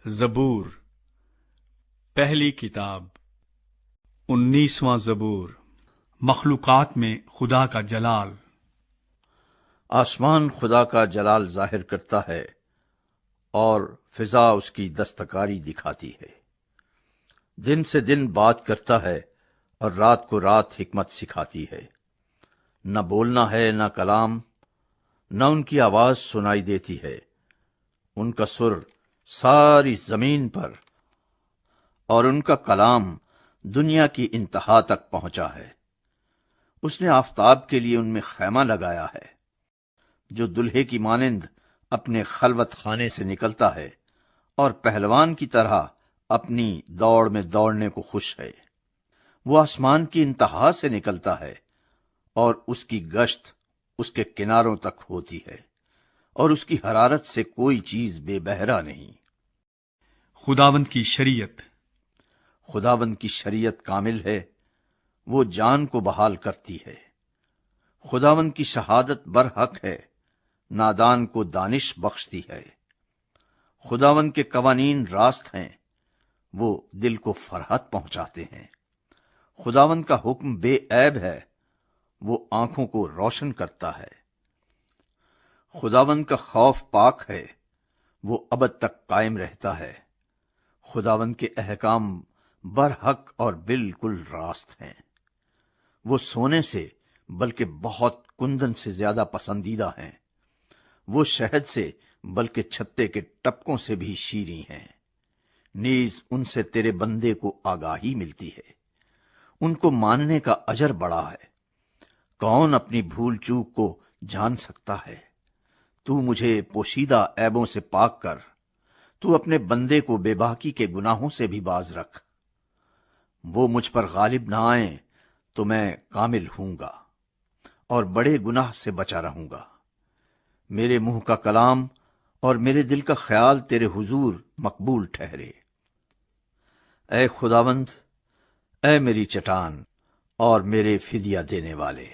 زبور پہلی کتاب 19واں زبور مخلوقات میں خدا کا جلال۔ آسمان خدا کا جلال ظاہر کرتا ہے اور فضا اس کی دستکاری دکھاتی ہے۔ دن سے دن بات کرتا ہے اور رات کو رات حکمت سکھاتی ہے۔ نہ بولنا ہے نہ کلام، نہ ان کی آواز سنائی دیتی ہے۔ ان کا سر ساری زمین پر اور ان کا کلام دنیا کی انتہا تک پہنچا ہے۔ اس نے آفتاب کے لیے ان میں خیمہ لگایا ہے، جو دلہے کی مانند اپنے خلوت خانے سے نکلتا ہے اور پہلوان کی طرح اپنی دوڑ میں دوڑنے کو خوش ہے۔ وہ آسمان کی انتہا سے نکلتا ہے اور اس کی گشت اس کے کناروں تک ہوتی ہے، اور اس کی حرارت سے کوئی چیز بے بہرا نہیں۔ خداوند کی شریعت خداوند کی شریعت کامل ہے، وہ جان کو بحال کرتی ہے۔ خداوند کی شہادت برحق ہے، نادان کو دانش بخشتی ہے۔ خداوند کے قوانین راست ہیں، وہ دل کو فرحت پہنچاتے ہیں۔ خداوند کا حکم بے عیب ہے، وہ آنکھوں کو روشن کرتا ہے۔ خداوند کا خوف پاک ہے، وہ ابد تک قائم رہتا ہے۔ خداوند کے احکام برحق اور بالکل راست ہیں، وہ سونے سے بلکہ بہت کندن سے زیادہ پسندیدہ ہیں۔ وہ شہد سے بلکہ چھتے کے ٹپکوں سے بھی شیریں ہیں۔ نیز ان سے تیرے بندے کو آگاہی ملتی ہے، ان کو ماننے کا اجر بڑا ہے۔ کون اپنی بھول چوک کو جان سکتا ہے؟ تو مجھے پوشیدہ عیبوں سے پاک کر، تو اپنے بندے کو بے باکی کے گناہوں سے بھی باز رکھ۔ وہ مجھ پر غالب نہ آئیں تو میں کامل ہوں گا اور بڑے گناہ سے بچا رہوں گا۔ میرے منہ کا کلام اور میرے دل کا خیال تیرے حضور مقبول ٹھہرے۔ اے خداوند، اے میری چٹان اور میرے فدیہ دینے والے۔